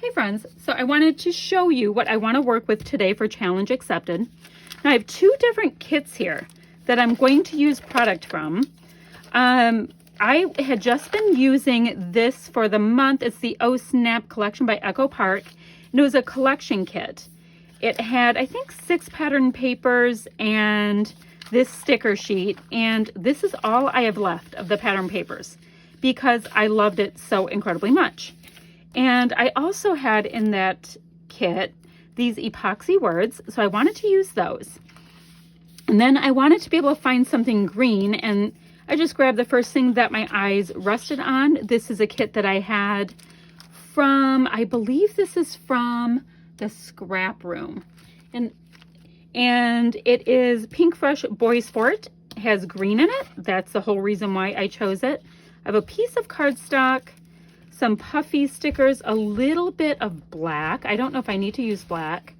Hey friends, so I wanted to show you what I want to work with today for Challenge Accepted. Now I have two different kits here that I'm going to use product from. I had just been using this for the month. It's the Oh Snap collection by Echo Park, and it was a collection kit. It had, I think, 6 pattern papers and this sticker sheet, and this is all I have left of the pattern papers because I loved it so incredibly much. And I also had in that kit these epoxy words, so I wanted to use those. And then I wanted to be able to find something green, and I just grabbed the first thing that my eyes rested on. This is a kit that I had from, I believe this is from the Scrap Room. And it is Pink Fresh Boy Sport. It has green in it. That's the whole reason why I chose it. I have a piece of cardstock, some puffy stickers, a little bit of black. I don't know if I need to use black.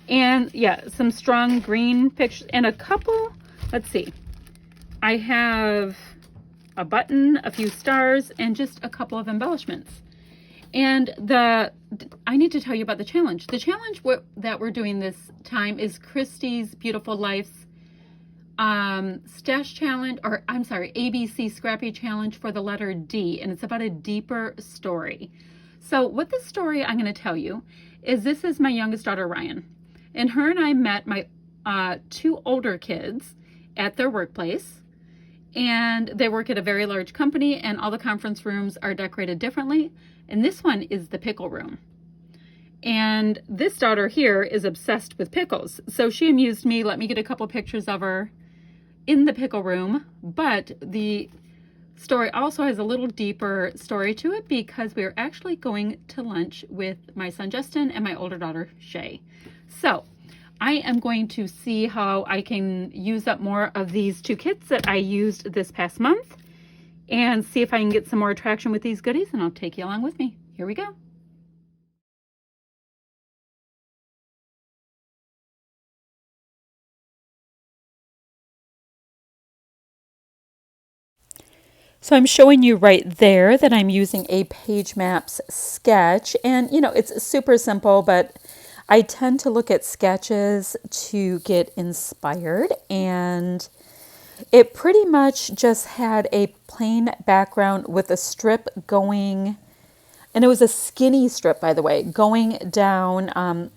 And yeah, some strong green pictures and a couple, let's see. I have a button, a few stars, and just a couple of embellishments. And I need to tell you about the challenge. The challenge that we're doing this time is Christy's Beautiful Life's stash challenge, or I'm sorry, ABC Scrappy challenge for the letter D, and it's about a deeper story. So what the story I'm going to tell you is, this is my youngest daughter, Ryan, and her and I met my 2 older kids at their workplace, and they work at a very large company, and all the conference rooms are decorated differently, and this one is the Pickle Room. And this daughter here is obsessed with pickles, so she amused me, let me get a couple pictures of her in the Pickle Room. But the story also has a little deeper story to it, because we are actually going to lunch with my son Justin and my older daughter Shay. So I am going to see how I can use up more of these 2 kits that I used this past month, and see if I can get some more traction with these goodies, and I'll take you along with me. Here we go. So I'm showing you right there that I'm using a Page Maps sketch, and you know, it's super simple, but I tend to look at sketches to get inspired, and it pretty much just had a plain background with a strip going, and it was a skinny strip, by the way, going down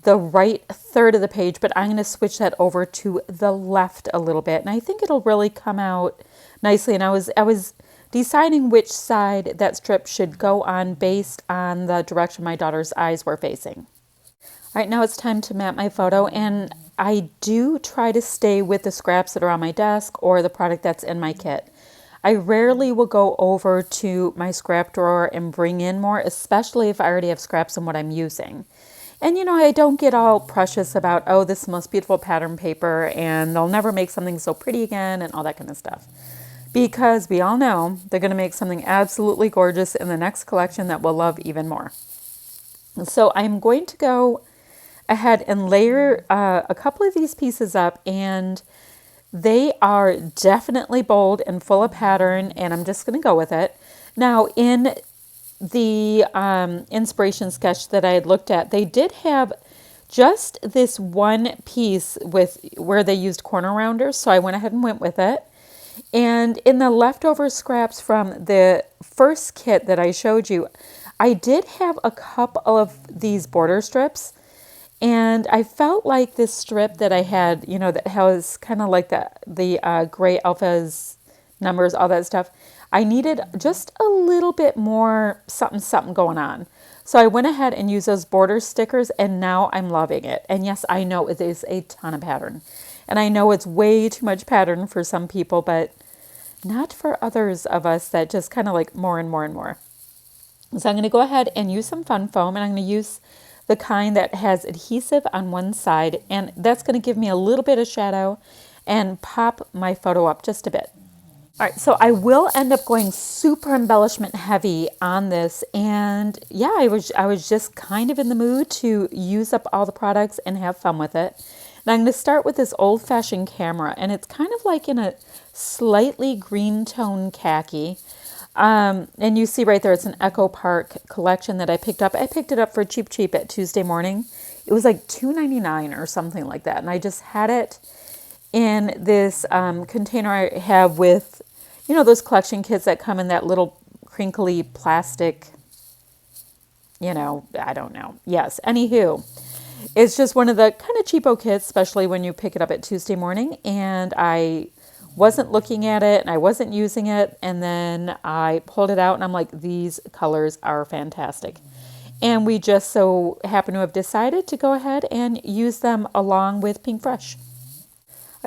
the right third of the page, but I'm going to switch that over to the left a little bit, and I think it'll really come out nicely. And I was deciding which side that strip should go on based on the direction my daughter's eyes were facing. All right, now it's time to map my photo, and I do try to stay with the scraps that are on my desk or the product that's in my kit. I rarely will go over to my scrap drawer and bring in more, especially if I already have scraps in what I'm using. And you know, I don't get all precious about, oh, this is the most beautiful pattern paper and they'll never make something so pretty again and all that kind of stuff. Because we all know they're going to make something absolutely gorgeous in the next collection that we'll love even more. So I'm going to go ahead and layer a couple of these pieces up, and they are definitely bold and full of pattern, and I'm just going to go with it. Now, in the inspiration sketch that I had looked at, they did have just this one piece with where they used corner rounders, so I went ahead and went with it. And in the leftover scraps from the first kit that I showed you, I did have a couple of these border strips, and I felt like this strip that I had, you know, that has kind of like the gray alphas, numbers, all that stuff, I needed just a little bit more something going on. So I went ahead and used those border stickers, and now I'm loving it. And yes, I know it is a ton of pattern. And I know it's way too much pattern for some people, but not for others of us that just kind of like more and more and more. So I'm going to go ahead and use some fun foam, and I'm going to use the kind that has adhesive on one side, and that's going to give me a little bit of shadow and pop my photo up just a bit. All right, so I will end up going super embellishment heavy on this, and yeah, I was just kind of in the mood to use up all the products and have fun with it. And I'm going to start with this old-fashioned camera, and it's kind of like in a slightly green tone khaki. And you see right there, it's an Echo Park collection that I picked up. I picked it up for cheap at Tuesday morning. It was like $2.99 or something like that. And I just had it in this container I have with, you know, those collection kits that come in that little crinkly plastic, you know, I don't know. Yes, anywho. It's just one of the kind of cheapo kits, especially when you pick it up at Tuesday morning. And I wasn't looking at it and I wasn't using it. And then I pulled it out and I'm like, these colors are fantastic. And we just so happen to have decided to go ahead and use them along with Pink Fresh.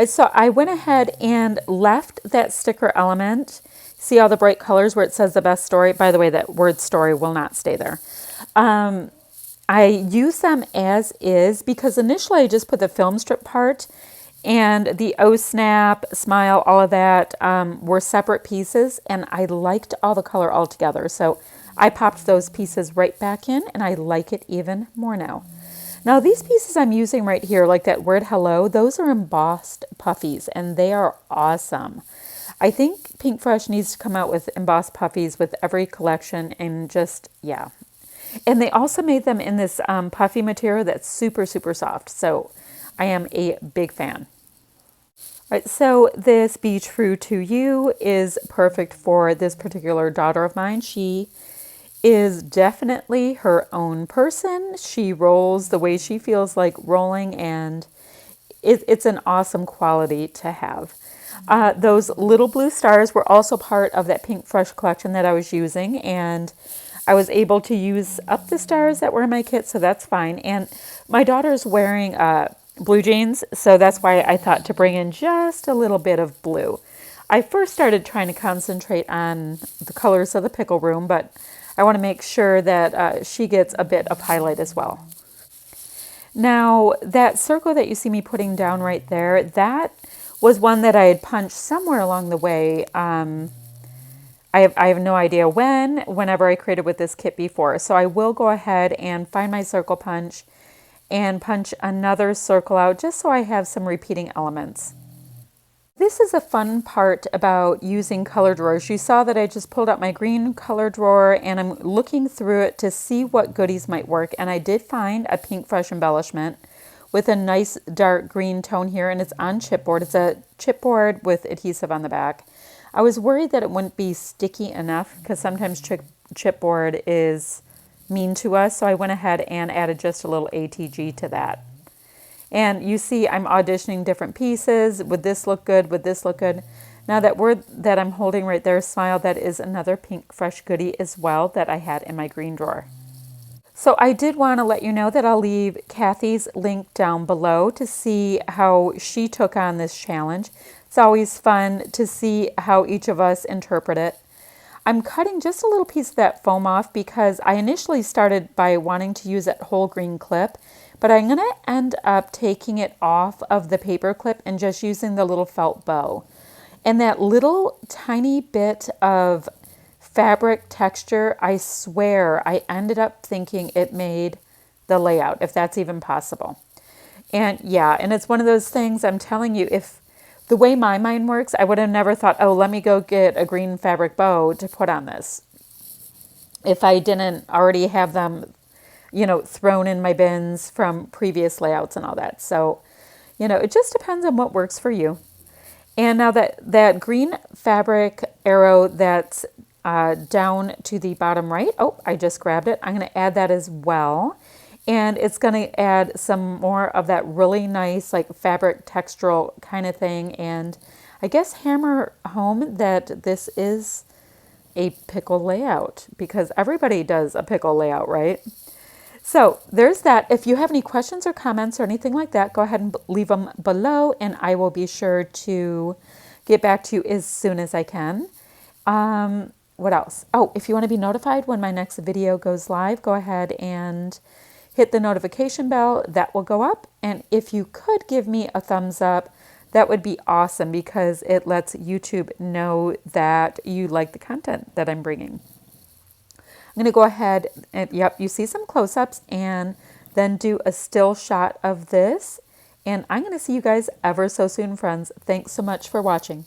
So I went ahead and left that sticker element. See all the bright colors where it says the best story? By the way, that word story will not stay there. I use them as is because initially I just put the film strip part and the O Snap, Smile, all of that were separate pieces, and I liked all the color all together. So I popped those pieces right back in, and I like it even more now. Now these pieces I'm using right here, like that word hello, those are embossed puffies, and they are awesome. I think Pink Fresh needs to come out with embossed puffies with every collection, and just, yeah. And they also made them in this puffy material that's super, super soft. So I am a big fan. All right, so this Be True to You is perfect for this particular daughter of mine. She is definitely her own person. She rolls the way she feels like rolling, and it's an awesome quality to have. Those little blue stars were also part of that Pink Fresh collection that I was using, and I was able to use up the stars that were in my kit, so that's fine. And my daughter's wearing blue jeans, so that's why I thought to bring in just a little bit of blue. I first started trying to concentrate on the colors of the Pickle Room, but I want to make sure that she gets a bit of highlight as well. Now, that circle that you see me putting down right there, that was one that I had punched somewhere along the way. I have no idea whenever I created with this kit before. So I will go ahead and find my circle punch and punch another circle out just so I have some repeating elements. This is a fun part about using color drawers. You saw that I just pulled out my green color drawer and I'm looking through it to see what goodies might work. And I did find a Pink Fresh embellishment with a nice dark green tone here, and it's on chipboard. It's a chipboard with adhesive on the back. I was worried that it wouldn't be sticky enough because sometimes chipboard is mean to us. So I went ahead and added just a little ATG to that. And you see I'm auditioning different pieces. Would this look good? Would this look good? Now that word that I'm holding right there, Smile, that is another Pink Fresh goodie as well that I had in my green drawer. So I did want to let you know that I'll leave Kathy's link down below to see how she took on this challenge. It's always fun to see how each of us interpret it. I'm cutting just a little piece of that foam off because I initially started by wanting to use that whole green clip, but I'm going to end up taking it off of the paper clip and just using the little felt bow. And that little tiny bit of fabric texture, I swear I ended up thinking it made the layout, if that's even possible. And yeah, and it's one of those things, I'm telling you, if the way my mind works, I would have never thought, oh, let me go get a green fabric bow to put on this, if I didn't already have them, you know, thrown in my bins from previous layouts and all that. So, you know, it just depends on what works for you. And now that green fabric arrow that's down to the bottom right, oh, I just grabbed it. I'm going to add that as well. And it's going to add some more of that really nice, like fabric textural kind of thing. And I guess hammer home that this is a pickle layout, because everybody does a pickle layout, right? So there's that. If you have any questions or comments or anything like that, go ahead and leave them below and I will be sure to get back to you as soon as I can. What else? Oh, if you want to be notified when my next video goes live, go ahead and hit the notification bell. That will go up. And if you could give me a thumbs up, that would be awesome because it lets YouTube know that you like the content that I'm bringing. I'm going to go ahead and, yep, you see some close-ups and then do a still shot of this. And I'm going to see you guys ever so soon, friends. Thanks so much for watching.